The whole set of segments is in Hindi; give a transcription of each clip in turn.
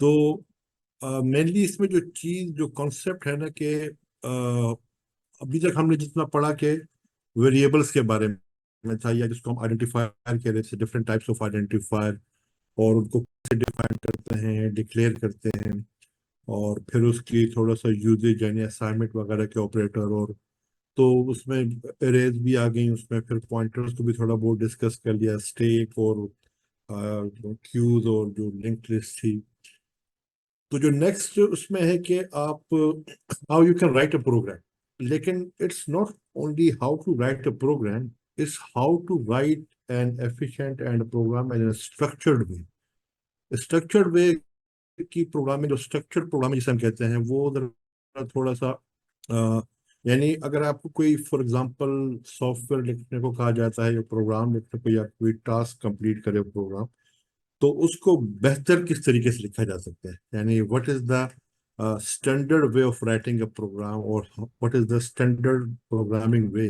तो मेनली इसमें जो चीज जो कॉन्सेप्ट है ना कि अभी तक हमने जितना पढ़ा कि वेरिएबल्स के बारे में था, या जिसको हम आइडेंटिफायर कह रहे थे, डिफरेंट टाइप्स ऑफ आइडेंटिफायर, और उनको कैसे डिफाइन करते हैं, डिक्लेयर करते हैं, और फिर उसकी थोड़ा सा यूजेज यानी असाइनमेंट वगैरह के ऑपरेटर, और तो उसमें एरेज भी आ गई, उसमें फिर पॉइंटर्स को भी थोड़ा बहुत डिस्कस कर लिया, स्टेक और क्यूज और जो लिंक्ड लिस्ट थी। तो जो नेक्स्ट उसमें है कि आप how you can write a program, लेकिन it's not only how to write a program, it's how to write an efficient and program in structured way. Structured way की प्रोग्रामिंग, जो स्ट्रक्चर्ड प्रोग्रामिंग जिसे हम कहते हैं, वो थोड़ा सा यानी अगर आपको कोई फॉर एग्जांपल सॉफ्टवेयर लिखने को कहा जाता है या प्रोग्राम लिखने को, या कोई टास्क कंप्लीट करे प्रोग्राम, तो उसको बेहतर किस तरीके से लिखा जा सकता है, यानी what is the standard way of writing a program, और what is the standard programming way.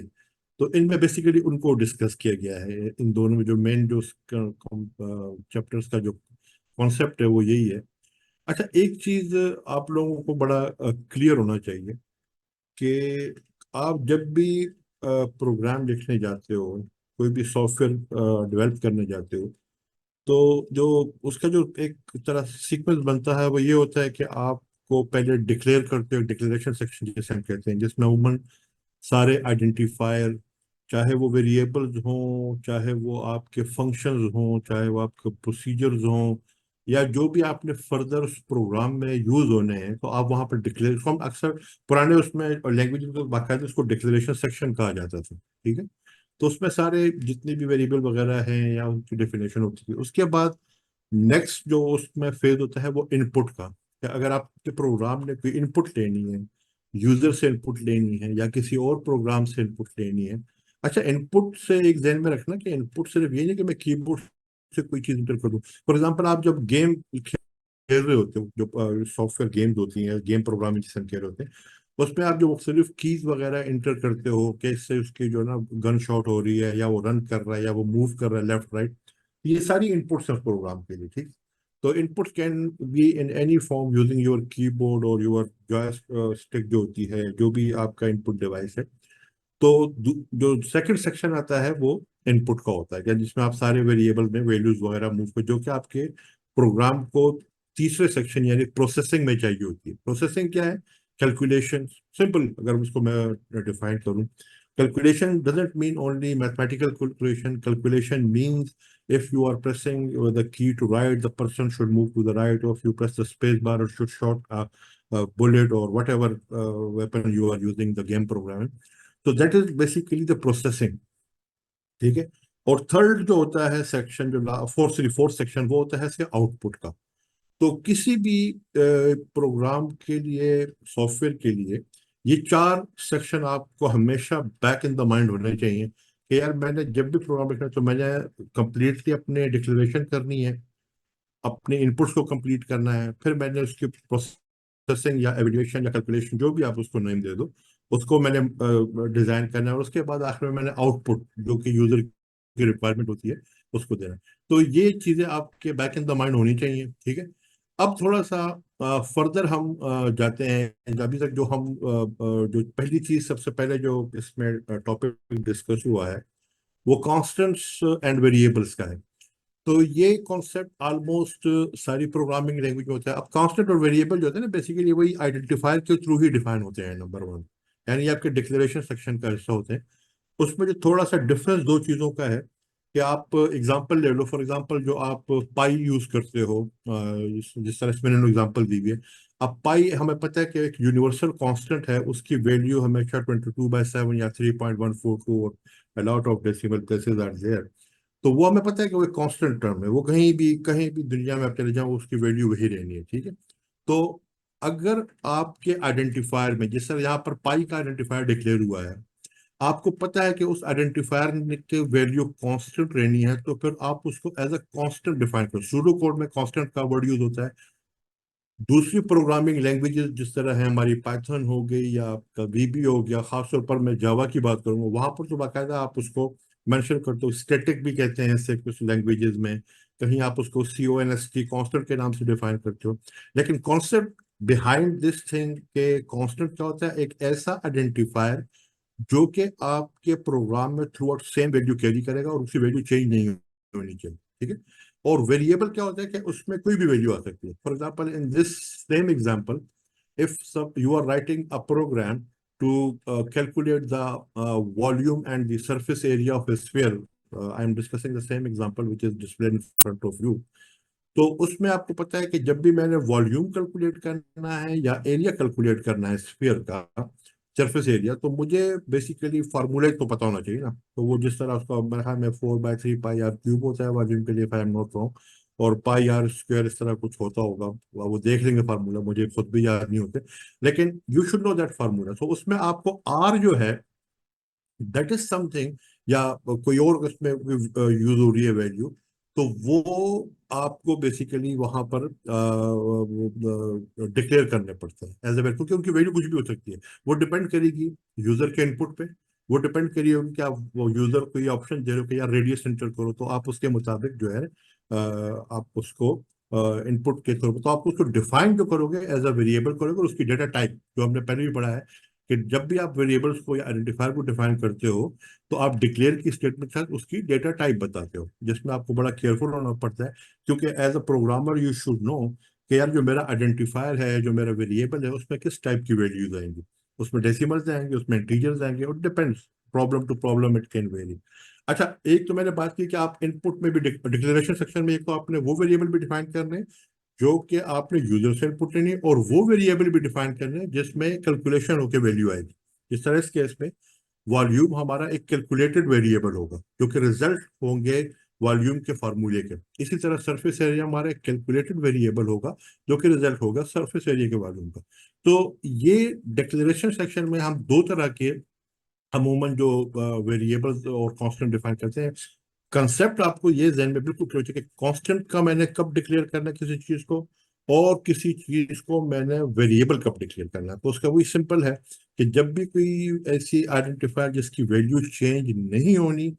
तो इनमें बेसिकली उनको डिस्कस किया गया है, इन दोनों में जो मेन जो चैप्टर्स का जो कॉन्सेप्ट है वो यही है। अच्छा, एक चीज आप लोगों को बड़ा क्लियर होना चाहिए कि आप जब भी प्रोग्राम लिखने जाते हो, कोई भी सॉफ्टवेयर डेवलप करने जाते हो, तो जो उसका जो एक तरह सीक्वेंस बनता है वो ये होता है कि आपको पहले डिक्लेयर करते हो, डिक्लेरेशन सेक्शन जिसे हम कहते हैं, जिसमें उमूमन सारे आइडेंटिफायर, चाहे वो वेरिएबल्स हों, चाहे वो आपके फंक्शंस हों, चाहे वो आपके प्रोसीजर्स हों, या जो भी आपने फर्दर उस प्रोग्राम में यूज होने हैं, तो आप वहां पर डिक्लेयर, हम अक्सर पुराने उसमें लैंग्वेज में तो बाकायदा उसको डिक्लेरेशन सेक्शन कहा जाता था, ठीक है। तो उसमें सारे जितने भी वेरिएबल वगैरह हैं या उनकी डेफिनेशन होती थी। उसके बाद नेक्स्ट जो उसमें फेज होता है वो इनपुट का, कि अगर आपके प्रोग्राम ने कोई इनपुट लेनी है, यूजर से इनपुट लेनी है या किसी और प्रोग्राम से इनपुट लेनी है। अच्छा, इनपुट से एक ध्यान में रखना कि इनपुट सिर्फ ये नहीं कि मैं कीबोर्ड से कोई चीज इंटर कर दूं। फॉर एग्जाम्पल, आप जब गेम खेल रहे होते हो, जो सॉफ्टवेयर गेम्स होती हैं, गेम प्रोग्रामिंग जिसे हम कह रहे होते हैं, उसमें आप जो मुख्तलिफ कीज वगैरह इंटर करते हो कि इससे उसकी जो ना गन शॉट हो रही है, या वो रन कर रहा है, या वो मूव कर रहा है लेफ्ट राइट, ये सारी इनपुट्स हैं प्रोग्राम के लिए, ठीक। तो input can be in any form using your keyboard और योर जॉयस्टिक जो होती है, जो भी आपका इनपुट डिवाइस है। तो जो सेकंड सेक्शन आता है वो इनपुट का होता है, जिसमें आप सारे वेरिएबल में वैल्यूज वगैरह मूव कर, जो कि आपके प्रोग्राम को तीसरे सेक्शन यानी प्रोसेसिंग में चाहिए होती है। प्रोसेसिंग क्या है? कैलकुलेशन। सिंपल अगर उसको मैं डिफाइन करूं, calculation doesn't mean only mathematical calculation. Calculation means if you are pressing the key to right, the person should move to the right, or if you press the space bar or should shot a bullet or whatever weapon you are using the game program, तो that is basically the processing, ठीक है। और थर्ड जो होता है सेक्शन, जो फोर्थ सेक्शन, वो होता है इसके आउटपुट का। तो किसी भी प्रोग्राम के लिए, सॉफ्टवेयर के लिए, ये चार सेक्शन आपको हमेशा बैक इन द माइंड होने चाहिए कि यार मैंने जब भी प्रोग्राम लिखना है तो मैंने कंप्लीटली अपने डिक्लेरेशन करनी है, अपने इनपुट्स को कंप्लीट करना है, फिर मैंने उसकी प्रोसेसिंग या एवेल्यूएशन या कैलकुलेशन, जो भी आप उसको नेम दे दो, उसको मैंने डिजाइन करना है, और उसके बाद आखिर में मैंने आउटपुट जो कि यूजर की रिक्वायरमेंट होती है उसको देना है। तो ये चीजें आपके बैक इन द माइंड होनी चाहिए, ठीक है। अब थोड़ा सा फर्दर हम जाते हैं। अभी तक जो हम जो पहली चीज, सबसे पहले जो इसमें टॉपिक डिस्कस हुआ है, वो कॉन्स्टेंट्स एंड वेरिएबल्स का है। तो ये कॉन्सेप्ट ऑलमोस्ट सारी प्रोग्रामिंग लैंग्वेज में होता है। अब कांस्टेंट और वेरिएबल जो होते हैं ना, बेसिकली वही आइडेंटिफायर के थ्रू ही डिफाइन होते हैं, नंबर वन, यानी ये आपके डिक्लेरेशन सेक्शन का हिस्सा होते हैं। उसमें जो थोड़ा सा डिफरेंस दो चीज़ों का है कि आप एग्जांपल ले लो। फॉर एग्जांपल, जो आप पाई यूज करते हो, जिस तरह से मैंने एग्जांपल दी हुई है, अब पाई हमें पता है कि एक यूनिवर्सल कांस्टेंट है, उसकी वैल्यू हमेशा 22/7 या 3.142, और lot of decimal places are there. तो वो हमें पता है कि वो एक कांस्टेंट टर्म है, वो कहीं भी दुनिया में आप चले जाओ उसकी वैल्यू वही रहनी है, ठीक है। तो अगर आपके आइडेंटिफायर में, जिस तरह यहाँ पर पाई का आइडेंटिफायर डिक्लेयर हुआ है, आपको पता है कि उस आइडेंटिफायर की वैल्यू कांस्टेंट रहनी है, तो फिर आप उसको एज अ कांस्टेंट डिफाइन करो। सूडो कोड में कांस्टेंट का वर्ड यूज होता है। दूसरी प्रोग्रामिंग लैंग्वेजेस जिस तरह है हमारी, पाइथन हो गई या आपका वीबी हो गया, खासतौर पर मैं जावा की बात करूंगा, वहां पर तो बाकायदा आप उसको मेंशन करते हो। स्टैटिक भी कहते हैं इसे कुछ लैंग्वेजेस में, कहीं आप उसको CONST कांस्टेंट के नाम से डिफाइन करते हो, लेकिन कॉन्सेप्ट बिहाइंड दिस थिंग के कांस्टेंट क्या होता है, एक ऐसा आइडेंटिफायर जो कि आपके प्रोग्राम में through out same value carry करेगा और उसकी वैल्यू चेंज नहीं होनी चाहिए, ठीक है। और वेरिएबल क्या होता है कि उसमें कोई भी वैल्यू आ सकती है। For example in this same example, if you are writing a program to calculate the volume and the surface area of a sphere, I am discussing the same example which is displayed in front of you. तो उसमें आपको पता है कि जब भी मैंने वॉल्यूम कैलकुलेट करना है या एरिया कैलकुलेट करना है स्फीयर का, सरफेस एरिया, तो मुझे बेसिकली फार्मूला तो पता होना चाहिए ना। तो वो जिस तरह उसका मेरे ख्याल में 4/3 πr³ होता है वॉल्यूम के लिए, if I am not wrong, और πr² इस तरह कुछ होता होगा, वो देख लेंगे फार्मूला, मुझे खुद भी याद नहीं होते, लेकिन you should know that formula. तो उसमें आपको आर जो है दैट इज समथिंग, या कोई और उसमें यूज हो रही है वैल्यू, तो वो आपको बेसिकली वहां पर डिक्लेयर करने पड़ते हैं एज ए वैल्यू, क्योंकि उनकी वैल्यू कुछ भी हो सकती है। वो डिपेंड करेगी यूजर के इनपुट पे, वो डिपेंड करेगी कि आप वो यूजर को ये ऑप्शन दे रहे हो कि यार रेडियस एंटर करो, तो आप उसके मुताबिक जो है आप उसको इनपुट के तौर पर, तो आप उसको डिफाइन जो करोगे एज अ वेरिएबल करोगे, और उसकी डेटा टाइप जो हमने पहले भी पढ़ा है कि जब भी आप वेरिएबल्स को या आइडेंटिफायर को डिफाइन करते हो, तो आप डिक्लेयर की स्टेटमेंट के साथ उसकी डेटा टाइप बताते हो, जिसमें आपको बड़ा केयरफुल होना पड़ता है, क्योंकि as a programmer you should know कि यार जो मेरा आइडेंटिफायर है, जो मेरा वेरिएबल है, उसमें किस टाइप की वैल्यूज आएंगी, उसमें डेसिमल्स आएंगे, उसमें इंटीजर्स आएंगे, और depends, problem to problem it can vary. अच्छा, एक तो मैंने बात की कि आप इनपुट में भी डिक्लेरेशन सेक्शन में एक तो आपने वो वेरिएबल भी डिफाइन करने हैं जो कि आपने यूजर से इनपुट लेनी है, और वो वेरिएबल भी डिफाइन करने हैं जिसमें कैलकुलेशन होकर वैल्यू आएगी। इस तरह इस केस में वॉल्यूम हमारा एक कैलकुलेटेड वेरिएबल होगा, जो कि रिजल्ट होंगे वॉल्यूम के फार्मूले के। इसी तरह सरफेस एरिया हमारा एक कैलकुलेटेड वेरिएबल होगा, जो कि रिजल्ट होगा सरफेस एरिया के वॉल्यूम का। तो ये डिक्लेरेशन सेक्शन में हम दो तरह के अमूमन जो वेरिएबल्स और कांस्टेंट डिफाइन करते हैं। कंसेप्ट आपको ये जहन में बिल्कुल क्लियर चाहिए कि कांस्टेंट का मैंने कब डिक्लेयर करना है किसी चीज को, और किसी चीज को मैंने वेरिएबल कब डिक्लेयर करना है। तो उसका वही सिंपल है कि जब भी कोई ऐसी आइडेंटिफायर जिसकी वैल्यू चेंज नहीं होनी,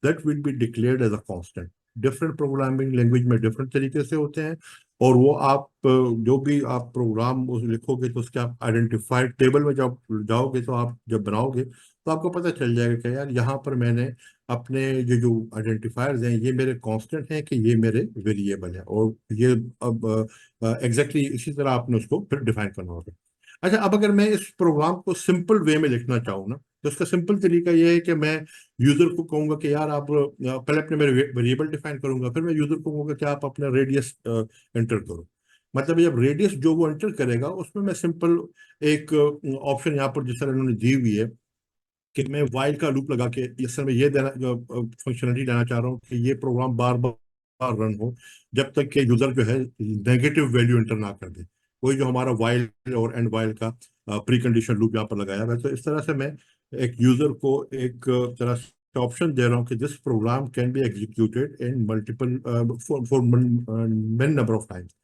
that will be declared as a constant. Different programming language में डिफरेंट तरीके से होते हैं, और वो आप जो भी आप प्रोग्राम उस लिखोगे, तो उसके आप आइडेंटिफायर टेबल में जब जाओगे, तो आप जब बनाओगे, तो आपको पता चल जाएगा कि यार यहाँ पर मैंने अपने ये जो आइडेंटिफायर्स हैं, ये मेरे कांस्टेंट हैं कि ये मेरे वेरिएबल है, और ये अब एग्जैक्टली इसी तरह आपने उसको फिर डिफाइन करना होगा। अच्छा, अब अगर मैं इस प्रोग्राम को सिंपल वे में लिखना चाहूँ ना, तो उसका सिंपल तरीका ये है कि मैं यूजर को कहूंगा कि यार आप पहले अपने मेरे वेरिएबल डिफाइन करूंगा, फिर मैं यूजर को कहूंगा कि आप अपना रेडियस एंटर करो। मतलब जब रेडियस जो वो एंटर करेगा, उसमें मैं सिंपल एक ऑप्शन यहाँ पर जिस तरह इन्होंने दी हुई है कि मैं वाइल का लूप लगा के इस समय ये देना फंक्शनलिटी देना चाह रहा हूँ कि ये प्रोग्राम बार बार रन हो जब तक कि यूजर जो है नेगेटिव वैल्यू एंटर ना कर दे। वही जो हमारा वाइल और एंड वाइल का प्री कंडीशन लूप यहाँ पर लगाया हुआ है। तो इस तरह से मैं एक यूजर को एक तरह से ऑप्शन दे रहा हूँ कि this program can be executed in multiple for many number of times.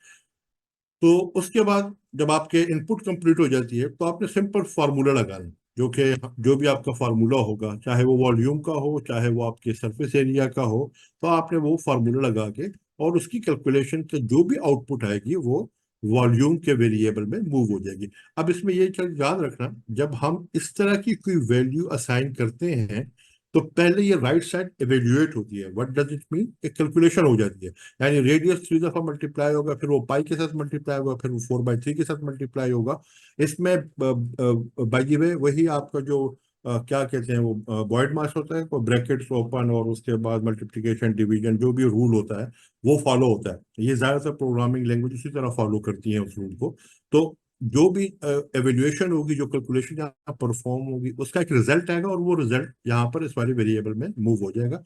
तो उसके बाद जब आपके इनपुट कंप्लीट हो जाती है, तो आपने सिंपल फार्मूला लगाना, जो कि जो भी आपका फार्मूला होगा, चाहे वो वॉल्यूम का हो, चाहे वो आपके सरफेस एरिया का हो, तो आपने वो फार्मूला लगा के, और उसकी कैलकुलेशन के जो भी आउटपुट आएगी वो वॉल्यूम के वेरिएबल में मूव हो जाएगी। अब इसमें ये चीज याद रखना, जब हम इस तरह की कोई वैल्यू असाइन करते हैं, तो पहले ये राइट साइड एवेल्युएट होती है। What does it mean? एक कैलकुलेशन हो जाती है, यानी रेडियस 3 दफा मल्टीप्लाई होगा, फिर वो पाई के साथ मल्टीप्लाई होगा, फिर वो 4/3 के साथ मल्टीप्लाई होगा। इसमें बाय द वे वही आपका जो क्या कहते हैं वो बॉयड मास होता है, वो ब्रैकेट्स ओपन और उसके बाद मल्टीप्लिकेशन डिवीजन जो भी रूल होता है वो फॉलो होता है। ये ज्यादातर प्रोग्रामिंग लैंग्वेज इसी तरह फॉलो करती है उस रूल को। तो जो भी एवेल्युएशन होगी, जो कैलकुलेशन यहाँ परफॉर्म होगी, उसका एक रिजल्ट आएगा, और वो रिजल्ट यहाँ पर इस वाले वेरिएबल में मूव हो जाएगा।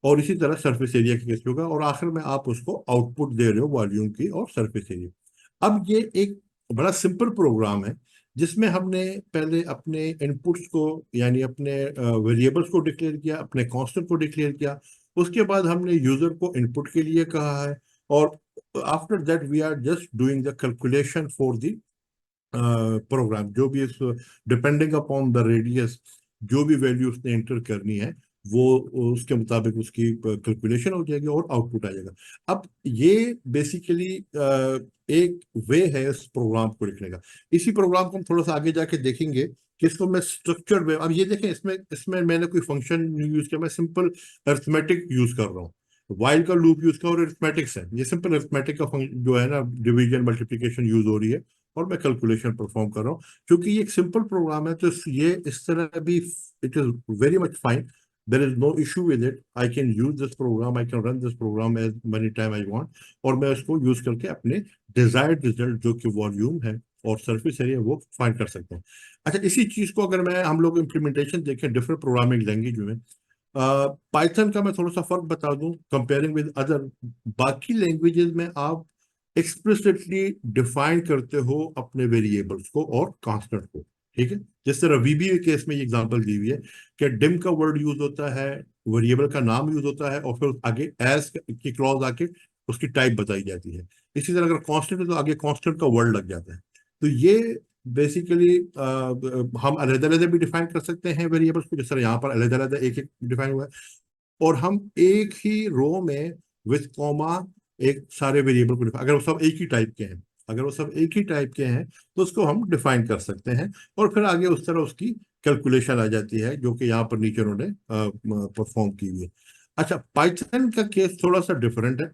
और इसी तरह सरफेस एरिया की केस होगा, और आखिर में आप उसको आउटपुट दे रहे हो वॉल्यूम की और सरफेस एरिया। अब ये एक बड़ा सिंपल प्रोग्राम है, जिसमें हमने पहले अपने इनपुट्स को, यानी अपने वेरिएबल्स को डिक्लेयर किया, अपने कांस्टेंट को डिक्लेयर किया, उसके बाद हमने यूजर को इनपुट के लिए कहा है, और after that we are just doing the calculation for the program, जो भी इस डिपेंडिंग अपॉन द रेडियस जो भी वैल्यू उसने एंटर करनी है, वो उसके मुताबिक उसकी कैलकुलेशन हो जाएगी और आउटपुट आ जाएगा। अब ये बेसिकली एक वे है इस प्रोग्राम को लिखने का। इसी प्रोग्राम को हम थोड़ा सा आगे जाके देखेंगे कि इसको मैं स्ट्रक्चर्ड वे, अब ये देखें इसमें इसमें मैंने कोई फंक्शन यूज किया, मैं सिंपल अरिथमेटिक यूज कर रहा हूँ, वाइल का लूप यूज कर और अरिथमेटिक्स है, ये सिंपल अरिथमेटिक का जो है ना, डिवीजन मल्टीप्लिकेशन यूज हो रही है और मैं कैलकुलेशन परफॉर्म कर रहा हूँ। क्योंकि ये एक सिंपल प्रोग्राम है तो ये इस तरह भी it is very much fine, there is no issue with it. I can use this program, I can run this program as many time I want, और मैं इसको यूज करके अपने डिजायर्ड रिजल्ट जो कि वॉल्यूम है और सरफेस एरिया वो फाइंड कर सकते हैं। अच्छा, इसी चीज को अगर मैं हम लोग इम्प्लीमेंटेशन देखें डिफरेंट प्रोग्रामिंग लैंग्वेज में, पाइथन का मैं थोड़ा सा फर्क बता दूं कंपेयरिंग विद अदर। बाकी लैंग्वेजेस में आप एक्सप्लिसिटली डिफाइन करते हो अपने वेरिएबल्स को और कांस्टेंट को, ठीक है। जिस तरह वीबी केस में ये एग्जांपल दी हुई है कि डिम का वर्ड यूज होता है, वेरिएबल का नाम यूज होता है और फिर आगे एज की क्लॉज आके उसकी टाइप बताई जाती है। इसी तरह अगर कांस्टेंट है तो आगे कांस्टेंट का वर्ड लग जाता है। तो ये बेसिकली हम अलग-अलग भी डिफाइन कर सकते हैं वेरिएबल्स को, जिस तरह यहाँ पर अलग-अलग एक एक डिफाइन हुआ है, और हम एक ही रो में विथ कॉमा एक सारे वेरिएबल को अगर वो सब एक ही टाइप के हैं, अगर वो सब एक ही टाइप के हैं तो उसको हम डिफाइन कर सकते हैं और फिर आगे उस तरह उसकी कैलकुलेशन आ जाती है जो कि यहाँ पर नीचे उन्होंने परफॉर्म की हुई है। अच्छा, पाइथन का केस थोड़ा सा डिफरेंट है।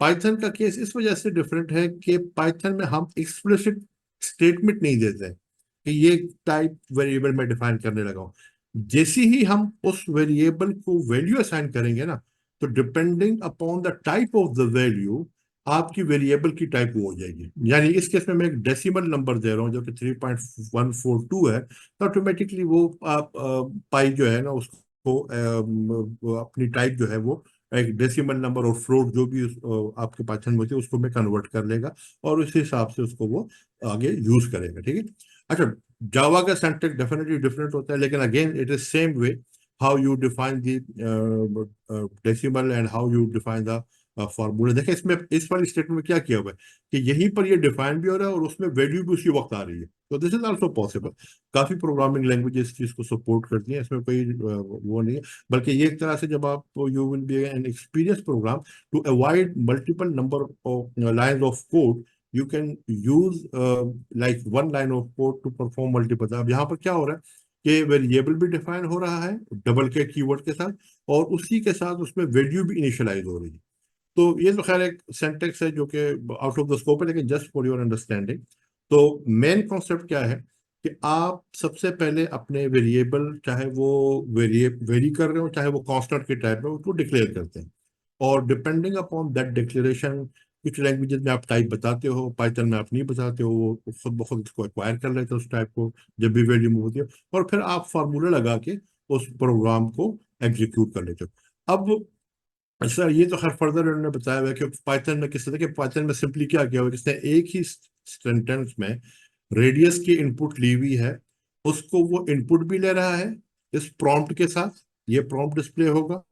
पाइथन का केस इस वजह से डिफरेंट है कि पाइथन में हम एक्सप्लिसिट स्टेटमेंट नहीं देते हैं कि ये टाइप वेरिएबल में डिफाइन करने लगा हूं। जैसे ही हम उस वेरिएबल को वैल्यू असाइन करेंगे ना, तो depending upon the type of the value आपकी वेरिएबल की टाइप वो हो जाएगी। यानी इस केस में मैं एक डेसिमल नंबर दे रहा हूँ जो कि 3.142 है, तो ऑटोमेटिकली वो आप पाई जो है ना उसको अपनी टाइप जो है वो एक डेसिमल नंबर और फ्लोट जो भी आपके पाइथन में होती है उसको मैं कन्वर्ट कर लेगा और उस हिसाब से उसको वो आगे यूज करेगा, ठीक है। अच्छा, जावा का सिंटैक्स डेफिनेटली डिफरेंट होता है, लेकिन again it is same way how you define the decimal and how you define the formula. देखिए इसमें इस वाली स्टेटमेंट में क्या किया हुआ है कि यहीं पर ये डिफाइन भी हो रहा है और उसमें वैल्यू भी उसी वक्त आ रही है, तो दिस इज आल्सो पॉसिबल। काफी प्रोग्रामिंग लैंग्वेजेस इस चीज को सपोर्ट करती हैं, इसमें कोई वो नहीं है। बल्कि ये एक तरह से जब आप you will be an experience program to avoid multiple number of lines of code, you can use like one line of code to perform multiple. अब यहाँ पर क्या हो रहा है कि वेरिएबल भी डिफाइन हो रहा है डबल के कीवर्ड के साथ और उसी के साथ उसमें वैल्यू भी इनिशियलाइज हो रही है। तो ये तो खैर एक सेंटेक्स है जो कि आउट ऑफ द स्कोप है, लेकिन जस्ट फॉर योर अंडरस्टैंडिंग। तो मेन कॉन्सेप्ट क्या है कि आप सबसे पहले अपने वेरिएबल, चाहे वो वेरी कर रहे हो चाहे वो कांस्टेंट के टाइप में, उसको डिक्लेयर करते हैं और डिपेंडिंग अपॉन दैट डिक्लेरेशन कुछ लैंग्वेजेस में आप टाइप बताते हो, पाइथन में आप नहीं बताते हो, वो खुद ब खुद इसको एक्वायर कर लेते हो उस टाइप को जब भी वैल्यू मूव होती है, और फिर आप फार्मूला लगा के उस प्रोग्राम को एग्जीक्यूट कर लेते हो। अब सर ये तो हर फर्दर उन्होंने बताया हुआ है कि पाइथन में किस तरह के, पाइथन में सिंपली क्या किया हुआ है, किसने एक ही सेंटेंस में रेडियस की इनपुट ली हुई है, उसको वो इनपुट भी ले रहा है इस प्रॉम्प्ट के साथ, ये प्रॉम्प्ट डिस्प्ले होगा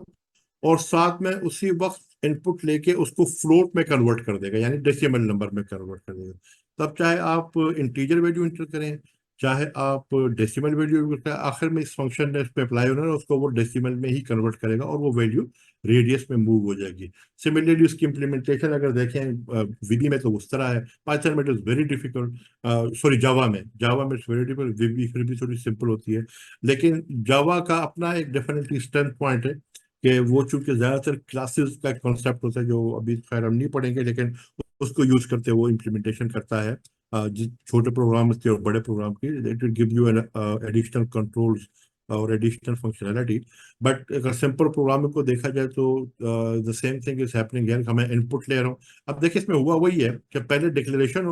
और साथ में उसी वक्त इनपुट लेके उसको फ्लोट में कन्वर्ट कर देगा, यानी डेसिमल नंबर में कन्वर्ट कर देगा। तब चाहे आप इंटीजर वैल्यू इंटर करें चाहे आप डेसिमल वैल्यू करें, आखिर में इस फंक्शन ने इस पे अप्लाई होना है उसको वो डेसिमल में ही कन्वर्ट करेगा और वो वैल्यू रेडियस में मूव हो जाएगी। सिमिलरली उसकी इम्प्लीमेंटेशन अगर देखें वीबी में तो उस तरह है, पाइथन में it is very difficult, sorry Java में इट्स वेरी डिफिकल्ट, वीबी फिर भी थोड़ी सिंपल होती है। लेकिन जावा का अपना एक डेफिनेटली स्ट्रेंथ पॉइंट है कि वो चूंकि ज्यादातर क्लासेस का कॉन्सेप्ट होता है जो अभी खैर हम नहीं पढ़ेंगे, लेकिन उसको यूज करते वो इम्प्लीमेंटेशन करता है जिस छोटे प्रोग्राम के और बड़े प्रोग्राम की, it will give you an additional controls और एडिशनल फंक्शनैलिटी। बट अगर सिंपल प्रोग्रामिंग को देखा जाए तो the same thing is happening here, मैं इनपुट ले रहा हूँ। अब देखिए इसमें हुआ वही है कि पहले डिक्लेरेशन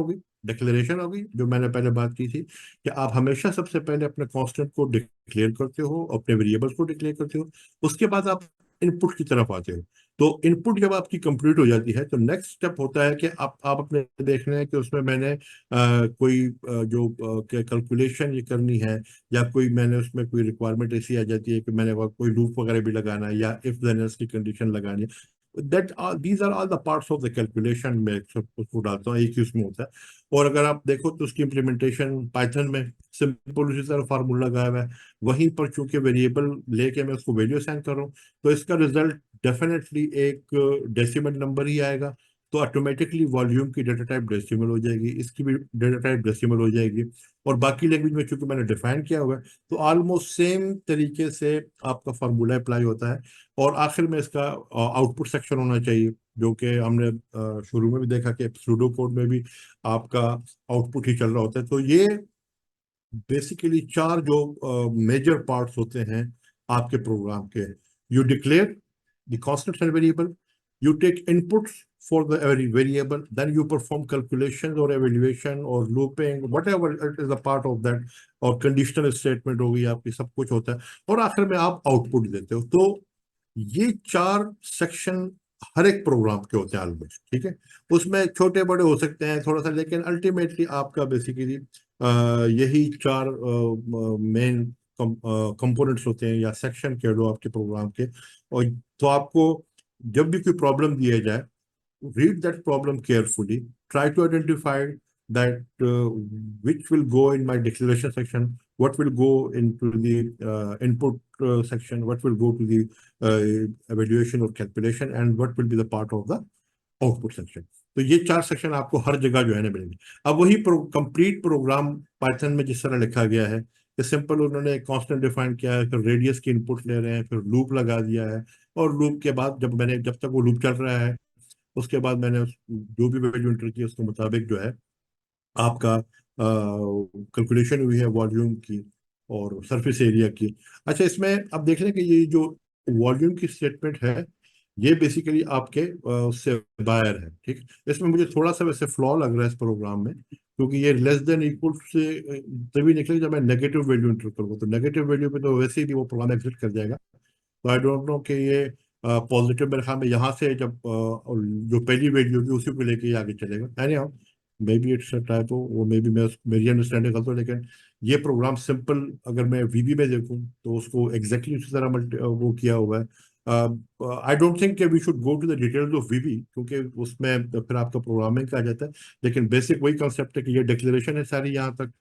हो गई जो मैंने पहले बात की थी कि आप हमेशा सबसे पहले अपने कांस्टेंट को डिक्लेयर करते हो, अपने वेरिएबल्स को डिक्लेयर करते हो, उसके बाद आप इनपुट की तरफ आते हो। तो इनपुट जब आपकी कंप्लीट हो जाती है तो नेक्स्ट स्टेप होता है कि आप अपने देख रहे हैं कि उसमें मैंने कोई जो कैलकुलेशन ये करनी है या कोई मैंने उसमें कोई रिक्वायरमेंट ऐसी आ जाती है कि मैंने कोई लूप वगैरह भी लगाना है या इफ देन एल्स की कंडीशन लगानी है, that these are all the parts of the calculation में उसको डालता हूँ, एक ही उसमें होता है। और अगर आप देखो तो उसकी इम्प्लीमेंटेशन पाइथन में सिंपल उसी तरह फार्मूला लगाया हुआ है, वहीं पर चूंकि वेरिएबल लेके मैं उसको वैल्यू असाइन कर रहा हूँ, तो इसका रिजल्ट डेफिनेटली एक डेसिमल नंबर ही आएगा। तो ऑटोमेटिकली वॉल्यूम की डेटा टाइप डेसिमल हो जाएगी, इसकी भी डेटा टाइप डेसिमल हो जाएगी। और बाकी लैंग्वेज में चूंकि मैंने डिफाइन किया हुआ है, तो ऑलमोस्ट सेम तरीके से आपका फार्मूला अप्लाई होता है। और आखिर में इसका आउटपुट सेक्शन होना चाहिए, जो कि हमने शुरू में भी देखा कि सूडो कोड में भी आपका आउटपुट ही चल रहा होता है। तो ये बेसिकली चार जो मेजर पार्ट्स होते हैं आपके प्रोग्राम के। You declare the constants and variable, you take inputs for the every variable, then you perform calculations or evaluation or looping, whatever it is a part of that, और conditional statement होगी आपकी, सब कुछ होता है। और आखिर में आप आउटपुट देते हो। तो ये चार सेक्शन हर एक प्रोग्राम के होते हैं ऑलमोस्ट, ठीक है। उसमें छोटे बड़े हो सकते हैं थोड़ा सा, लेकिन अल्टीमेटली आपका बेसिकली यही चार मेन कंपोनेंट्स होते हैं, या सेक्शन कह लो आपके प्रोग्राम के। और तो आपको जब भी कोई प्रॉब्लम दिया जाए, read that problem carefully, try to identify that which will go in my declaration section, what will go into the input section, what will go to the evaluation or calculation, and what will be the part of the output section. तो ये चार सेक्शन आपको हर जगह जो है ना मिलेंगे। अब वही कंप्लीट प्रोग्राम पाइथन में जिस तरह लिखा गया है कि सिंपल उन्होंने एक कांस्टेंट डिफाइन किया है, फिर रेडियस की इनपुट ले रहे हैं, फिर लूप लगा दिया है। और लूप के बाद जब तक वो लूप चल रहा है, उसके बाद मैंने जो भी वैल्यू एंटर की उसके मुताबिक जो है आपका कैलकुलेशन हुई है वॉल्यूम की और सरफेस एरिया की। अच्छा, इसमें अब देख लें कि ये जो वॉल्यूम की स्टेटमेंट है, ये बेसिकली आपके उससे बायर है, ठीक। इसमें मुझे थोड़ा सा वैसे फ्लॉ लग रहा है इस प्रोग्राम में, क्योंकि ये लेस देन इक्वल से तभी निकले जब मैं नेगेटिव वैल्यू एंटर करूँगा। तो नेगेटिव वैल्यू पे तो वैसे ही भी वो प्रोग्राम एग्जिट कर जाएगा। तो आई डोंट नो कि ये पॉजिटिव मेरे ख्याल में यहाँ से जब जो पहली वैल्यू होगी उसी को लेके ही आगे चलेगा। Any how, may be it's a typo, वो मे बी मैं मेरी अंडरस्टैंडिंग गलत हो, लेकिन ये प्रोग्राम सिंपल अगर मैं वीबी में देखूँ तो उसको एग्जैक्टली उसी तरह वो किया हुआ है। I don't think we should go to the details of VB, क्योंकि उसमें फिर आपका प्रोग्रामिंग का आ जाता है। लेकिन बेसिक वही कंसेप्ट है कि ये डिक्लेरेशन है सारी यहाँ तक,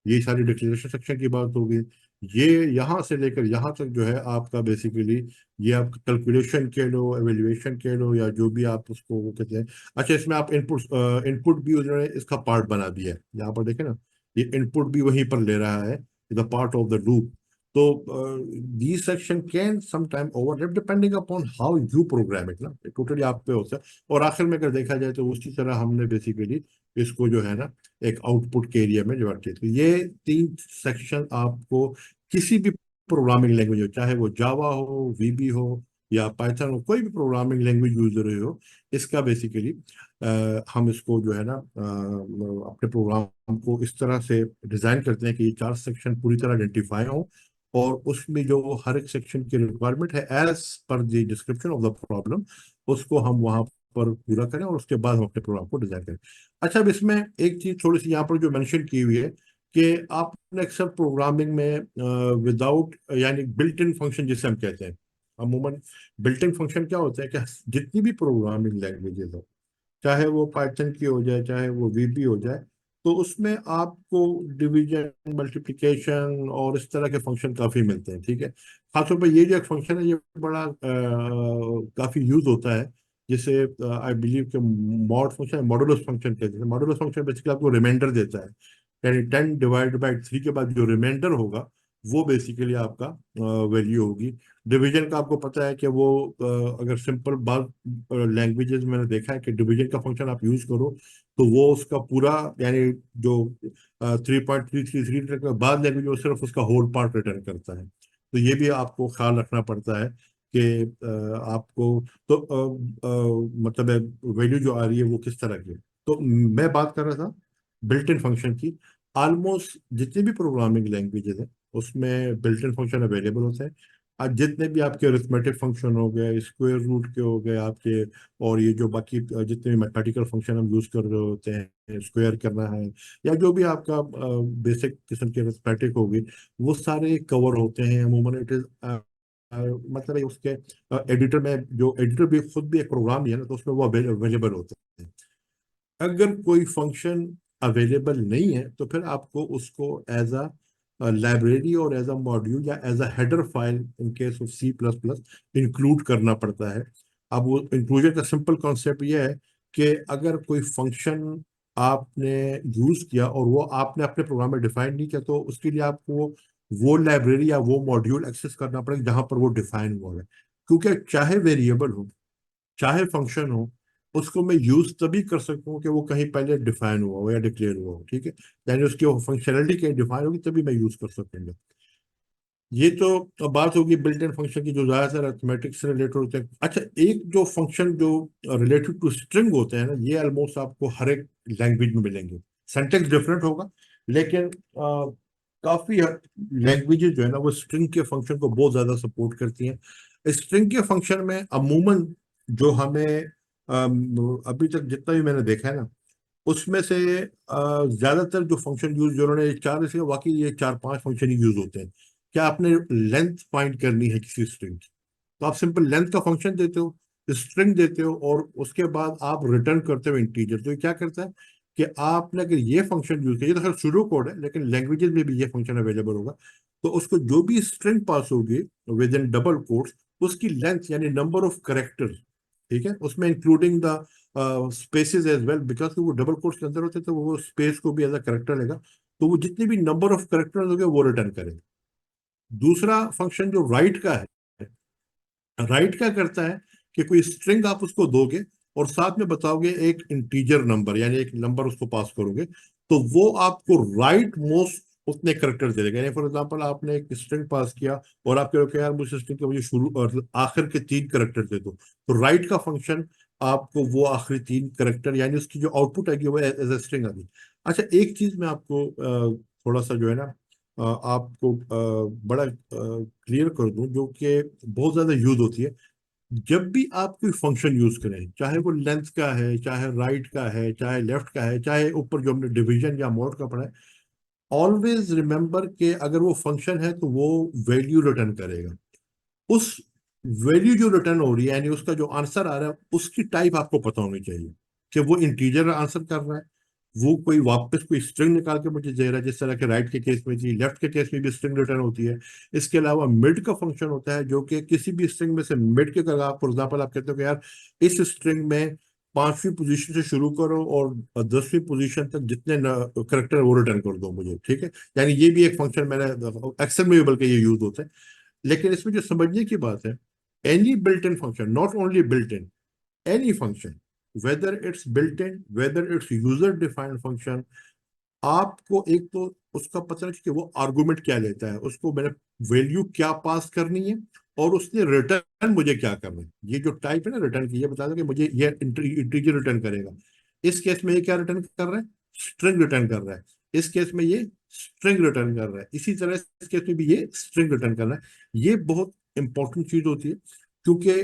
ये सारी डिक्लेरेशन सेक्शन की बात होगी। ये यहाँ से लेकर यहाँ तक जो है आपका बेसिकली, ये आप कैलकुलेशन के लो, एवेल्युएशन के लो, या जो भी आप उसको वो कहते हैं। अच्छा, इसमें आप इनपुट भी उन्होंने इसका पार्ट बना दिया है, यहाँ पर देखें ना, ये इनपुट भी वहीं पर ले रहा है, the part of the loop. तो the section can sometime overlap depending upon how you program it ना, टोटली आप पे होता है। और आखिर में अगर देखा जाए तो उसी तरह हमने बेसिकली इसको जो है ना एक आउटपुट के एरिया में डिवाइड किया। तो ये तीन सेक्शन आपको किसी भी प्रोग्रामिंग लैंग्वेज हो, चाहे वो जावा हो, वीबी हो, या पाइथन हो, कोई भी प्रोग्रामिंग लैंग्वेज यूज रहे हो, इसका बेसिकली हम इसको जो है ना अपने प्रोग्राम को इस तरह से डिजाइन करते हैं कि ये चार सेक्शन पूरी तरह आइडेंटिफाई हो, और उसमें जो हर एक सेक्शन की रिक्वायरमेंट है as per the description of the problem, उसको हम वहां पर पूरा करें, और उसके बाद हम अपने प्रोग्राम को डिजाइन करें। अच्छा, अब इसमें एक चीज थोड़ी सी यहाँ पर जो मेंशन की हुई है कि आपने अक्सर प्रोग्रामिंग में विदाउट, यानी बिल्ट इन फंक्शन जिसे हम कहते हैं अमूमन, बिल्ट इन फंक्शन क्या होता है कि जितनी भी प्रोग्रामिंग लैंग्वेजेस हो, चाहे वो पाइथन की हो जाए, चाहे वो वीबी हो जाए, तो उसमें आपको डिवीजन, मल्टीप्लिकेशन और इस तरह के फंक्शन काफी मिलते हैं, ठीक है। खासतौर पर ये जो एक फंक्शन है, ये बड़ा काफी यूज होता है, जिसे आई बिलीव के मॉड फंक्शन, मॉडुलस फंक्शन कहते हैं। मॉडुलस फंक्शन बेसिकली आपको रिमाइंडर देता है, यानी 10 डिवाइड बाई 3 के बाद जो रिमाइंडर होगा वो बेसिकली आपका वैल्यू होगी। डिवीजन का आपको पता है कि वो अगर सिंपल बात, लैंग्वेजेस मैंने देखा है कि डिवीजन का फंक्शन आप यूज करो तो वो उसका पूरा, यानी जो 3.333 तक के बाद लैंग्वेज, वो सिर्फ उसका होल पार्ट रिटर्न करता है। तो ये भी आपको ख्याल रखना पड़ता है कि आपको तो मतलब वैल्यू जो आ रही है वो किस तरह की है। तो मैं बात कर रहा था बिल्ट इन फंक्शन की। ऑलमोस्ट जितनी भी प्रोग्रामिंग लैंग्वेजेस हैं उसमें बिल्ट इन फंक्शन अवेलेबल होते हैं। आज जितने भी आपके अरिथमेटिक फंक्शन हो गए, स्क्वायर रूट के हो गए आपके, और ये जो बाकी जितने भी मैथमेटिकल फंक्शन हम यूज कर रहे होते हैं, स्क्वायर करना है, या जो भी आपका बेसिक किस्म की अरिथमेटिक होगी, वो सारे कवर होते हैं अमूमन। इट इज मतलब है उसके एडिटर में, जो एडिटर भी खुद भी एक प्रोग्राम ही है ना, तो उसमें वो अवेलेबल होते हैं। अगर कोई फंक्शन अवेलेबल नहीं है तो फिर आपको उसको एज अ लाइब्रेरी और एज अ मॉड्यूल या as a header file in case of C++ include करना पड़ता है। अब वो इंक्लूजन का सिंपल कॉन्सेप्ट ये है कि अगर कोई फंक्शन आपने यूज किया और वो आपने अपने प्रोग्राम में डिफाइन नहीं किया, तो उसके लिए आपको वो लाइब्रेरी या वो मॉड्यूल एक्सेस करना पड़ेगा जहां पर वो डिफाइन हुआ है। क्योंकि चाहे वेरिएबल हो, चाहे फंक्शन हो, उसको मैं यूज तभी कर सकता हूँ कि वो कहीं पहले डिफाइन हुआ हो या डिक्लेयर हुआ हो। ठीक है, यानी उसकी वो फंक्शनलिटी कहीं डिफाइन होगी तभी मैं यूज कर सकूंगा। ये तो बात होगी बिल्ट इन फंक्शन की, जो ज्यादातर अर्थमेटिक से रिलेटेड होते हैं। अच्छा, एक जो फंक्शन जो रिलेटेड टू स्ट्रिंग होते हैं ना, ये ऑलमोस्ट आपको हर एक लैंग्वेज में मिलेंगे। सिंटेक्स डिफरेंट होगा, लेकिन काफी लैंग्वेजेस जो है ना वो स्ट्रिंग के फंक्शन को बहुत ज्यादा सपोर्ट करती हैं। स्ट्रिंग के फंक्शन में अमूमन जो हमें अभी तक जितना भी मैंने देखा है ना, उसमें से ज्यादातर जो फंक्शन यूज, जो उन्होंने चार, इसके वाकई ये 4-5 फंक्शन ही यूज होते हैं। क्या आपने लेंथ फाइंड करनी है किसी स्ट्रिंग की, तो आप सिंपल लेंथ का फंक्शन देते हो, स्ट्रिंग देते हो, और उसके बाद आप रिटर्न करते हो इंटीजर। तो ये क्या करता है कि आपने अगर ये फंक्शन यूज किया, ये तो खैर सुडो कोड है, लेकिन लैंग्वेजेस में भी ये फंक्शन अवेलेबल होगा। तो उसको जो भी स्ट्रिंग पास होगी विद इन डबल कोट्स, उसकी लेंथ यानी नंबर ऑफ करेक्टर्स, ठीक है, उसमें including the spaces as well, because वो डबल कोट्स के अंदर होते हैं, तो वो स्पेस को भी एज अ करेक्टर लेगा। तो वो जितने भी नंबर ऑफ करेक्टर्स हो गए वो रिटर्न करेगा। दूसरा फंक्शन जो राइट का है, राइट क्या करता है कि कोई स्ट्रिंग आप उसको दोगे और साथ में बताओगे एक इंटीजर नंबर, यानी एक नंबर उसको पास करोगे, तो वो आपको राइट मोस्ट उतने करेक्टर दे देगा। यानी फॉर एग्जांपल आपने एक स्ट्रिंग पास किया और आप कह रहे हो कि यार मुझे स्ट्रिंग के मुझे शुरू और आखिर के 3 करेक्टर दे दो, तो राइट का फंक्शन आपको वो आखिरी 3 करेक्टर, यानी उसकी जो आउटपुट आएगी वो एज ए स्ट्रिंग आएगी। अच्छा, एक चीज मैं आपको थोड़ा सा जो है ना आपको बड़ा क्लियर कर दूं, जो कि बहुत ज्यादा यूज होती है। जब भी आप कोई फंक्शन यूज करें, चाहे वो लेंथ का है, चाहे राइट का है, चाहे लेफ्ट का है, चाहे ऊपर जो हमने डिवीजन या मोड का पढ़ा है, ऑलवेज रिमेंबर कि अगर वो फंक्शन है तो वो वैल्यू रिटर्न करेगा। उस वैल्यू जो रिटर्न हो रही है, यानी उसका जो आंसर आ रहा है, उसकी टाइप आपको पता होनी चाहिए कि वो इंटीजर आंसर कर रहा है, वो कोई वापस कोई स्ट्रिंग निकाल के मुझे दे रहा है, जिस तरह के राइट के केस में थी, लेफ्ट के केस में भी स्ट्रिंग रिटर्न होती है। इसके अलावा मिड का फंक्शन होता है, जो कि किसी भी स्ट्रिंग में से मिड के, अगर आप फॉर एग्जाम्पल आप कहते हो कि यार इस स्ट्रिंग में 5वीं पोजीशन से शुरू करो और 10वीं पोजीशन तक जितने करेक्टर वो रिटर्न कर दो मुझे, ठीक है। यानी ये भी एक फंक्शन मैंने एक्सेल में भी बल्कि ये यूज होता है। लेकिन इसमें जो समझने की बात है, any built in function, not only built in, any function, whether it's built in whether it's user defined function, आपको एक तो उसका पता है कि वो आर्गुमेंट क्या लेता है, उसको मैंने वैल्यू क्या पास करनी है, और उसने रिटर्न मुझे क्या करना है। ये जो टाइप है ना रिटर्न की, ये बता दो कि मुझे ये इंटीजर रिटर्न करेगा। इस केस में ये क्या रिटर्न कर रहा है, स्ट्रिंग रिटर्न कर रहा है। इस केस में ये स्ट्रिंग रिटर्न कर रहा है, इसी तरह इस केस में भी ये स्ट्रिंग रिटर्न कर रहा है। ये बहुत इंपॉर्टेंट चीज होती है, क्योंकि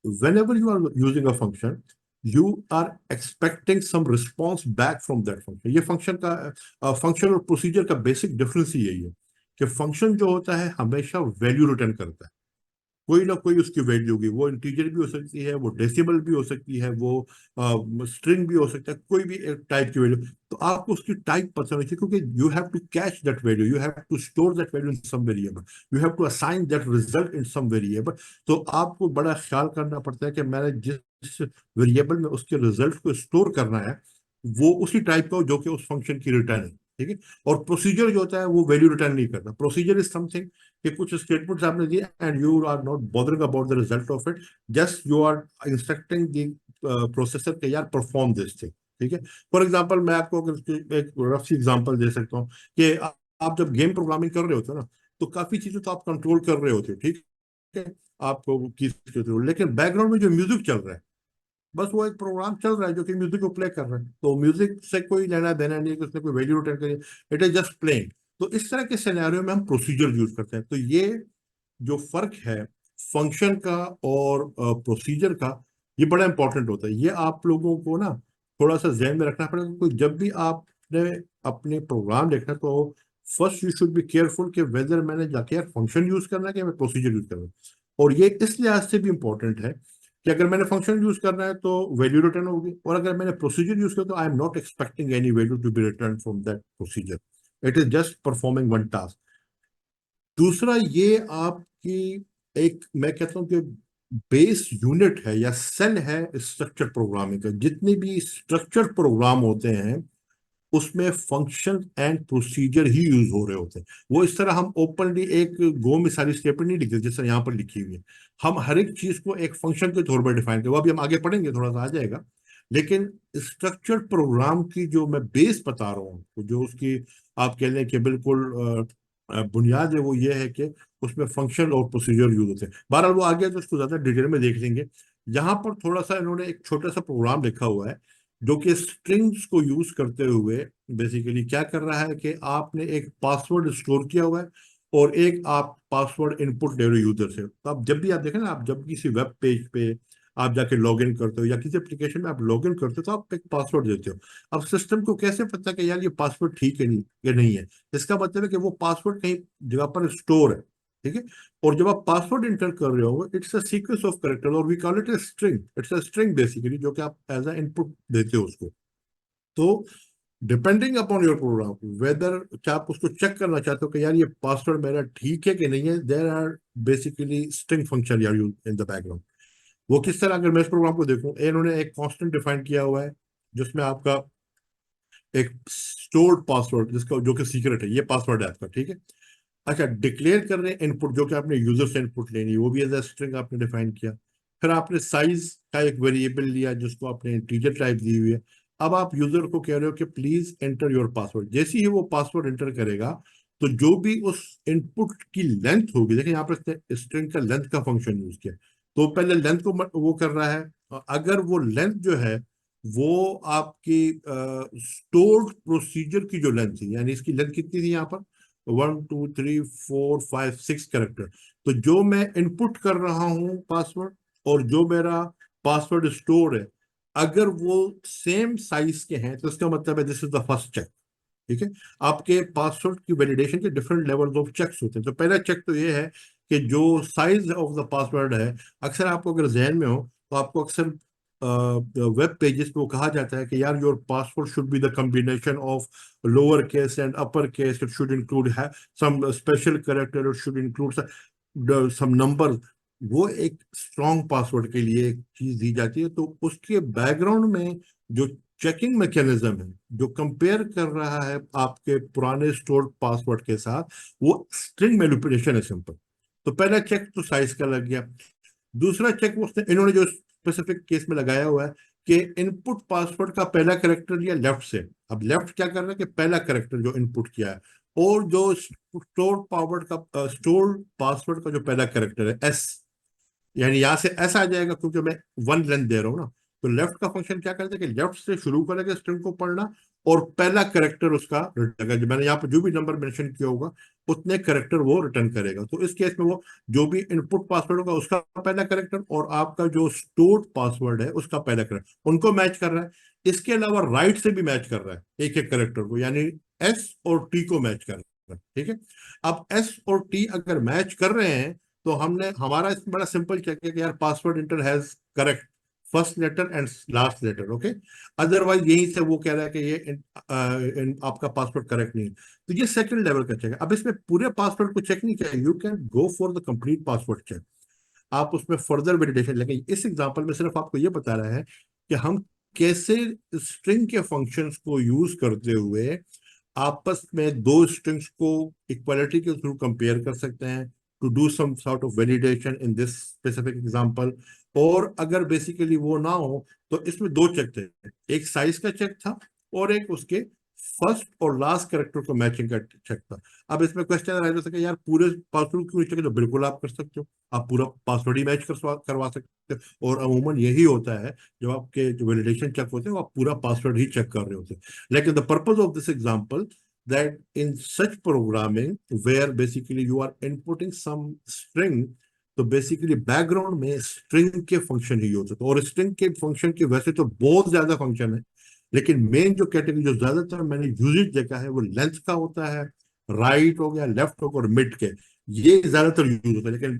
whenever you are using a function, you are expecting some response back from that function। ये फंक्शन का फंक्शन और प्रोसीजर का बेसिक डिफरेंस ही यही है कि फंक्शन जो होता है हमेशा वैल्यू रिटर्न करता है। कोई ना कोई उसकी वैल्यू होगी, वो इंटीजर भी हो सकती है, वो डेसिमल भी हो सकती है, वो स्ट्रिंग भी हो सकता है, कोई भी एक टाइप की वैल्यू। तो आपको उसकी टाइप पता होनी चाहिए, क्योंकि you have to catch that value, you have to store that value in some variable, you have to assign that result in some variable. तो आपको बड़ा ख्याल करना पड़ता है कि मैंने जिस वेरिएबल में उसके रिजल्ट को स्टोर करना है, वो उसी टाइप का हो जो कि उस फंक्शन की रिटर्न है। ठीक है, और प्रोसीजर जो होता है वो वैल्यू रिटर्न नहीं करता। प्रोसीजर इज समथिंग कि कुछ स्टेटमेंट्स आपने दिए and you are not bothering about the result of it, just you are instructing the processor के यार परफॉर्म दिस थिंग। ठीक है, फॉर एग्जांपल मैं आपको अगर एक रफ सी एग्जांपल दे सकता हूँ कि आप जब गेम प्रोग्रामिंग कर रहे होते हो ना, तो काफी चीजें तो आप कंट्रोल कर रहे होते हो, ठीक है, आप कीज के थ्रू, लेकिन बैकग्राउंड में जो म्यूजिक चल रहा है, बस वो एक प्रोग्राम चल रहा है जो कि म्यूजिक को प्ले कर रहा है, तो म्यूजिक से कोई लेना देना नहीं है कि उसने कोई वैल्यू रिटर्न करी, इट इज जस्ट प्लेइंग। तो इस तरह के सिनेरियो में हम प्रोसीजर यूज करते हैं। तो ये जो फर्क है फंक्शन का और प्रोसीजर का, ये बड़ा इंपॉर्टेंट होता है। ये आप लोगों को ना थोड़ा सा जहन में रखना पड़ेगा, क्योंकि जब भी आपने अपने प्रोग्राम लिखना, तो first you should be careful कि वेदर मैंने जाके यार फंक्शन यूज करना है कि मैं प्रोसीजर यूज करना है। और ये इस लिहाज से भी इंपॉर्टेंट है कि अगर मैंने फंक्शन यूज करना है तो वैल्यू रिटर्न होगी, और अगर मैंने प्रोसीजर यूज किया तो I am not expecting any value to be return from that procedure, it is just performing one task. दूसरा ये आपकी एक मैं कहता हूँ कि बेस यूनिट है या सेल है स्ट्रक्चर प्रोग्रामिंग का। जितने भी स्ट्रक्चर प्रोग्राम होते हैं उसमें function and procedure he use हो रहे होते हैं। वो इस तरह हम ओपनली एक गो मिसाली स्टेटमेंट नहीं लिखते जैसे यहाँ पर लिखी हुई है। हम हर एक चीज को एक फंक्शन के तौर पर डिफाइन करते, वो अभी हम आगे पढ़ेंगे, थोड़ा सा आ जाएगा। लेकिन स्ट्रक्चर प्रोग्राम की जो मैं बेस बता रहा हूँ, तो जो उसकी आप कह लें कि बिल्कुल बुनियाद है, वो ये है कि उसमें फंक्शन और प्रोसीजर यूज होते हैं। बहरहाल वो आगे तो उसको ज्यादा डिटेल में देख लेंगे। यहाँ पर थोड़ा सा इन्होंने एक छोटा सा प्रोग्राम लिखा हुआ है जो कि स्ट्रिंग्स को यूज करते हुए बेसिकली क्या कर रहा है कि आपने एक पासवर्ड स्टोर किया हुआ है और एक आप पासवर्ड इनपुट दे रहे हो यूजर से। तो आप जब भी आप देखें ना, आप जब किसी वेब पेज पे आप जाके लॉग इन करते हो या किसी एप्लीकेशन में आप लॉग इन करते हो तो आप एक पासवर्ड देते हो। अब सिस्टम को कैसे पता कि यार ये पासवर्ड ठीक है नहीं या नहीं है? इसका मतलब है कि वो पासवर्ड कहीं जगह पर स्टोर है, ठीक है। और जब आप पासवर्ड इंटर कर रहे हो, it's a sequence of character और we call it a string, it's a string basically, जो कि आप एज अ इनपुट देते हो उसको। तो depending upon your program whether क्या आप उसको चेक करना चाहते हो कि यार ये पासवर्ड मेरा ठीक है कि नहीं है, there are basically string function यार यूज इन द बैकग्राउंड। वो किस तरह, अगर मैं इस प्रोग्राम को देखूं, इन्होंने एक कांस्टेंट डिफाइन किया हुआ है जिसमें आपका एक स्टोर्ड पासवर्ड जिसका जो कि सीक्रेट है, ये पासवर्ड है आपका, ठीक है। अच्छा, डिक्लेयर कर रहे हैं इनपुट जो कि आपने यूजर से इनपुट लेनी है, वो भी एज ए स्ट्रिंग आपने डिफाइन किया। फिर आपने साइज का एक वेरिएबल लिया जिसको आपने इंटीजर टाइप दी हुई है। अब आप यूजर को कह रहे हो कि प्लीज एंटर योर पासवर्ड। जैसे ही वो पासवर्ड एंटर करेगा तो जो भी उस इनपुट की लेंथ होगी, देखिए यहाँ पर स्ट्रिंग का लेंथ का फंक्शन यूज किया, तो पहले लेंथ को वो कर रहा है। अगर वो लेंथ जो है वो आपकी स्टोर्ड प्रोसीजर की जो लेंथ थी, यानी इसकी लेंथ कितनी थी यहाँ पर 1 2 3 4 5 6 कैरेक्टर। तो जो मैं इनपुट कर रहा हूं पासवर्ड और जो मेरा पासवर्ड स्टोर है, अगर वो सेम साइज के हैं तो इसका मतलब है this is the first check, ठीक है। आपके पासवर्ड की वैलिडेशन के डिफरेंट लेवल्स ऑफ चेक्स होते हैं। तो पहला चेक तो ये है कि जो साइज ऑफ द पासवर्ड है, अक्सर आपको अगर जहन में हो तो आपको अक्सर वेब पेजेस पे वो कहा जाता है कि यार your password should be the combination of lower case and upper case, it should include some special character, it should include some number. वो एक स्ट्रॉन्ग पासवर्ड के लिए एक चीज दी जाती है। तो उसके बैकग्राउंड में जो चेकिंग मैकेनिज्म है जो कंपेयर कर रहा है आपके पुराने स्टोर्ड पासवर्ड के साथ, वो स्ट्रिंग मैनिपुलेशन है, सिंपल। तो पहला चेक तो साइज का लग गया। दूसरा चेक उसने इन्होंने जो स्पेसिफिक केस में लगाया हुआ है कि इनपुट पासवर्ड का पहला करेक्टर लिया लेफ्ट से। अब लेफ्ट क्या कर रहा है कि पहला करेक्टर जो इनपुट किया है, और जो स्टोर पासवर्ड का जो पहला करेक्टर है एस, यानी यहां से ऐसा आ जाएगा क्योंकि मैं वन लेंथ दे रहा हूं ना। तो लेफ्ट का फंक्शन क्या करता है कि लेफ्ट से शुरू करेगा स्ट्रिंग को पढ़ना और पहला करेक्टर उसका रिटर्न करेगा। जो मैंने यहाँ पर जो भी नंबर मेंशन किया होगा उतने करेक्टर वो रिटर्न करेगा। तो इस केस में वो जो भी इनपुट पासवर्ड होगा उसका पहला करेक्टर और आपका जो स्टोर्ड पासवर्ड है उसका पहला करेक्टर उनको मैच कर रहा है। इसके अलावा राइट से भी मैच कर रहा है एक एक करेक्टर को, यानी एस और टी को मैच कर रहा है, ठीक है। अब एस और टी अगर मैच कर रहे हैं तो हमने हमारा इसमें बड़ा सिंपल चेक है कि यार password enter has correct first letter and last letter, okay. Otherwise यहीं से वो कह रहा है कि ये आपका पासवर्ड करेक्ट नहीं है। तो ये सेकंड लेवल का चेक है। अब इसमें पूरे पासवर्ड को चेक नहीं किया, you can go for the complete password check. आप उसमें फर्दर वेलिडेशन लेंगे। इस एग्जांपल में सिर्फ आपको ये बता रहा है कि हम कैसे स्ट्रिंग के फंक्शंस को यूज करते हुए आपस में दो स्ट्रिंग्स को इक्वालिटी के थ्रू कंपेयर कर सकते हैं to do some sort of validation in this specific example. और अगर बेसिकली वो ना हो तो इसमें दो चेक थे, एक साइज का चेक था और एक उसके फर्स्ट और लास्ट कैरेक्टर को मैचिंग का चेक था। अब इसमें क्वेश्चन राइज हो सके यार पूरे पासवर्ड क्यों चेक, तो बिल्कुल आप कर सकते हो, आप पूरा पासवर्ड ही मैच करवा सकते हो। और अमूमन यही होता है जब आपके जो वैलिडेशन चेक होते हैं वो आप पूरा पासवर्ड ही चेक कर रहे होते हैं। लेकिन the purpose of this example that in such programming where basically you are inputting some string, तो बेसिकली बैकग्राउंड में स्ट्रिंग के फंक्शन ही होते हैं। और स्ट्रिंग के फंक्शन के वैसे तो बहुत ज्यादा फंक्शन है, लेकिन मेन जो कैटेगरी जो ज्यादातर मैंने यूजेज देखा है वो लेंथ का होता है राइट हो गया, लेफ्ट हो गया और मिड के, ये ज्यादातर यूज होता है, लेकिन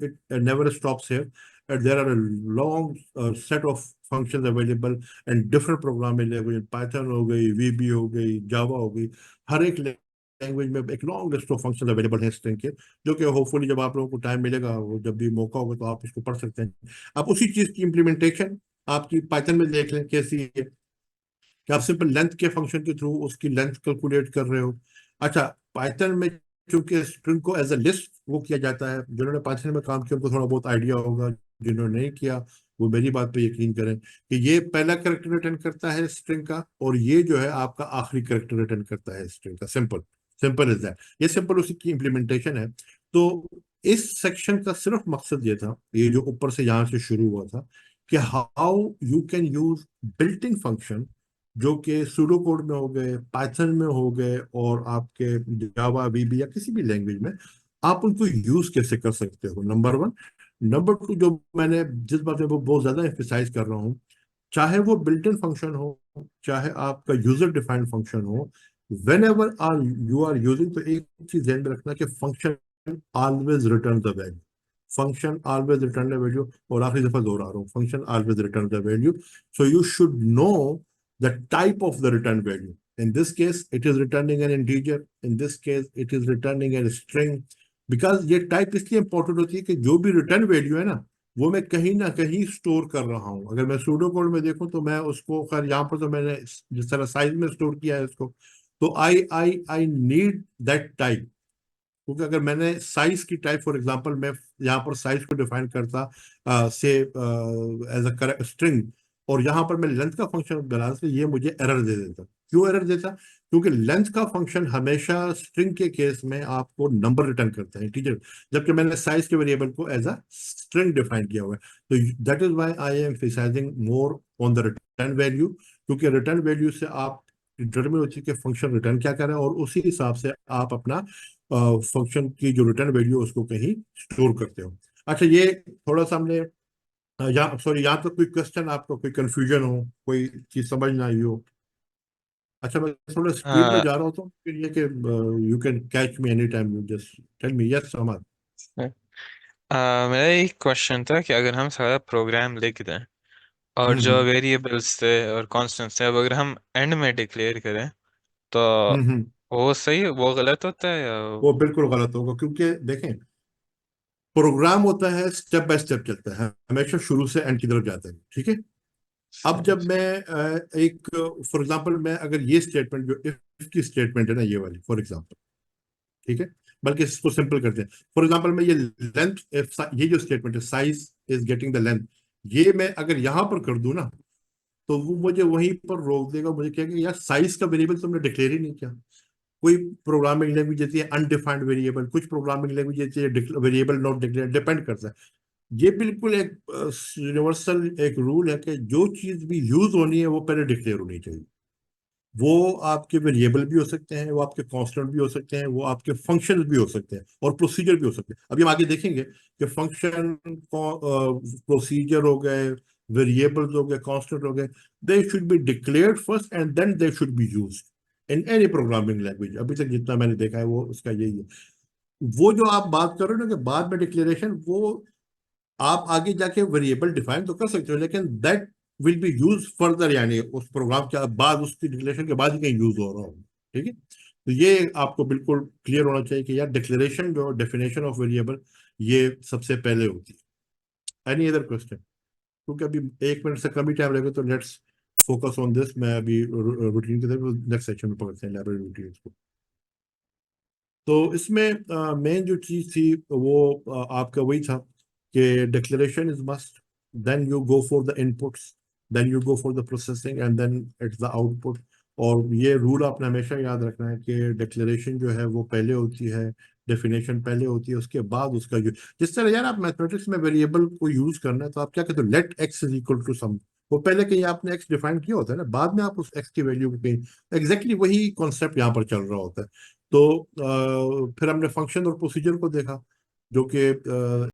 it never stops here. There are long set of functions available and different programming language, Python हो गई, वीबी हो गई, जावा हो गई, हर एक लैंग्वेज में एक long list of functions available है स्ट्रिंग के, जो कि होपफुली जब आप लोगों को टाइम मिलेगा, वो जब भी मौका होगा तो आप इसको पढ़ सकते हैं। आप उसी चीज की इम्प्लीमेंटेशन आपकी पाइथन में देख लें कैसी है, कि आप सिंपल लेंथ के फंक्शन के थ्रू उसकी लेंथ कैलकुलेट कर रहे हो। अच्छा, पाइथन में चूंकि स्ट्रिंग को एज अ लिस्ट वो किया जाता है, जिन्होंने पाइथन में काम किया उनको थोड़ा बहुत आइडिया होगा, जिन्होंने नहीं किया वो मेरी बात पे यकीन करें कि ये पहला करेक्टर रिटर्न करता है स्ट्रिंग का, और ये जो है आपका आखिरी करेक्टर रिटर्न करता है स्ट्रिंग का। सिंपल, सिंपल इज दैट, ये सिंपल उसी की इम्प्लीमेंटेशन है। तो इस सेक्शन का सिर्फ मकसद ये था, ये जो ऊपर से यहाँ से शुरू हुआ था, कि how you can use built in function जो कि सूडो कोड में हो गए, पाइथन में हो गए, और आपके जावा वीबी या किसी भी लैंग्वेज में आप उनको यूज कैसे कर सकते हो, नंबर वन। नंबर टू, जो मैंने जिस बात में वो बहुत ज्यादा एम्फेसाइज कर रहा हूँ, चाहे वो बिल्ट इन फंक्शन हो, चाहे आपका यूजर डिफाइंड फंक्शन हो, whenever are you are using, तो एक चीज ध्यान में रखना कि function always return the value, function always return the value. और आखिरी दफा दोहरा रहा हूँ, function always return the value. So you should know the type of the return value. In this case, it is returning an integer. In this case, it is returning a string. Because ये टाइप इसलिए इंपॉर्टेंट होती है कि जो भी रिटर्न वैल्यू है ना, वो मैं कहीं ना कहीं स्टोर कर रहा हूँ। अगर मैं सूडो कोड में देखूँ तो मैं उसको, खैर यहाँ पर तो मैंने जिस तरह साइज में स्टोर किया है इसको, तो आई नीड दैट टाइप। क्योंकि अगर मैंने साइज की टाइप, फॉर एग्जांपल मैं यहाँ पर साइज को डिफाइन करता से एज अ स्ट्रिंग, और यहाँ पर मैं लेंथ का फंक्शन बना, तो ये मुझे एरर दे देता। क्यों एरर देता? क्योंकि लेंथ का फंक्शन हमेशा स्ट्रिंग के केस में आपको नंबर रिटर्न करता है, ठीक है, जबकि मैंने साइज के वेरिएबल को एज अ स्ट्रिंग डिफाइन किया हुआ है। तो that is why I am emphasising more on the return value, क्योंकि रिटर्न वैल्यू से आप डिटरमिन होती है कि फंक्शन रिटर्न क्या कर रहा है, और उसी हिसाब से आप अपना फंक्शन की जो रिटर्न वैल्यू उसको कहीं स्टोर करते हो। अच्छा, ये थोड़ा सा हमने यहाँ, सॉरी, यहाँ तक कोई क्वेश्चन, आपको कोई कंफ्यूजन हो, कोई चीज समझ ना आई हो? अच्छा, मैं थोड़ा स्पीड में हाँ। जा रहा हूँ तो फिर ये कि you can catch me any time, just tell me yes समझ। मेरा एक क्वेश्चन था कि अगर हम सारा प्रोग्राम लिख दें और जो हम्म वेरिएबल्स थे और कांस्टेंट्स थे, अब अगर हम एंड में डिक्लेयर करें तो हम्म। वो सही, वो गलत होता है या? वो बिल्कुल गलत होगा, क्योंकि देखें, प्रोग्राम होता है स्टेप बाय स्टेप चलता है, हमेशा शुरू से एंड की तरफ जाता है, ठीक है। अब सही। जब मैं एक, फॉर एग्जांपल, मैं अगर ये स्टेटमेंट जो इफ की स्टेटमेंट है ना, ये वाली फॉर एग्जांपल, ठीक है, बल्कि इसको सिंपल करते हैं। फॉर एग्जांपल मैं ये लेंथ, ये जो स्टेटमेंट है, size is getting the length, ये मैं अगर यहां पर कर दूं ना, तो वो मुझे वहीं पर रोक देगा, मुझे कहेगा यार साइज का वेरिएबल तुमने डिक्लेयर ही नहीं किया। कोई प्रोग्रामिंग लैंग्वेज देती है अनडिफाइंड वेरिएबल, कुछ प्रोग्रामिंग लैंग्वेज देती है वेरिएबल नॉट डिक्लेयर, डिपेंड करता है। ये बिल्कुल एक यूनिवर्सल एक रूल है कि जो चीज भी यूज होनी है वो पहले डिक्लेयर होनी चाहिए। वो आपके वेरिएबल भी हो सकते हैं, वो आपके कांस्टेंट भी हो सकते हैं, वो आपके फंक्शन भी हो सकते हैं, और प्रोसीजर भी हो सकते हैं। अभी हम आगे देखेंगे कि फंक्शन, प्रोसीजर हो गए, वेरिएबल्स हो गए, कांस्टेंट हो गए, they should be declared first and then they should be used in any programming language. अभी तक जितना मैंने देखा है वो उसका यही है। वो जो आप बात कर रहे हो ना कि बाद में डिक्लेरेशन, वो आप आगे जाके वेरिएबल डिफाइन तो कर सकते हो, लेकिन that will B use further, यानी उस प्रोग्राम के बाद, उसकी डिक्लेरेशन के बाद ही कहीं यूज हो रहा हो, ठीक है। तो ये आपको बिल्कुल क्लियर होना चाहिए कि यार डिक्लेरेशन जो डेफिनेशन ऑफ वेरिएबल, ये सबसे पहले होती है। Any other question? क्योंकि अभी 1 मिनट से कम ही टाइम लगेगा, तो लेट्स फोकस ऑन दिस। मैं अभी रूटीन की तरफ नेक्स्ट सेक्शन में पकड़ते हैं, लाइब्रेरी रूटीन को। तो इसमें मेन जो चीज थी वो आपका वही था कि declaration is must, then you go for the inputs, then you go for the processing, and then it's the output. और ये रूल आपने हमेशा याद रखना है कि डिक्लेरेशन जो है वो पहले होती है, डेफिनेशन पहले होती है, उसके बाद उसका यूज। जिस तरह यार आप मैथमेटिक्स में वेरिएबल को यूज करना है, तो आप क्या कहते हो, let x is equal to sum, वो पहले कहीं आपने एक्स डिफाइन किया होता है ना, बाद में आप उस एक्स की वैल्यू को कहीं, एग्जैक्टली वही कॉन्सेप्ट यहाँ पर चल रहा होता है। तो फिर हमने फंक्शन और प्रोसीजर को देखा, जो कि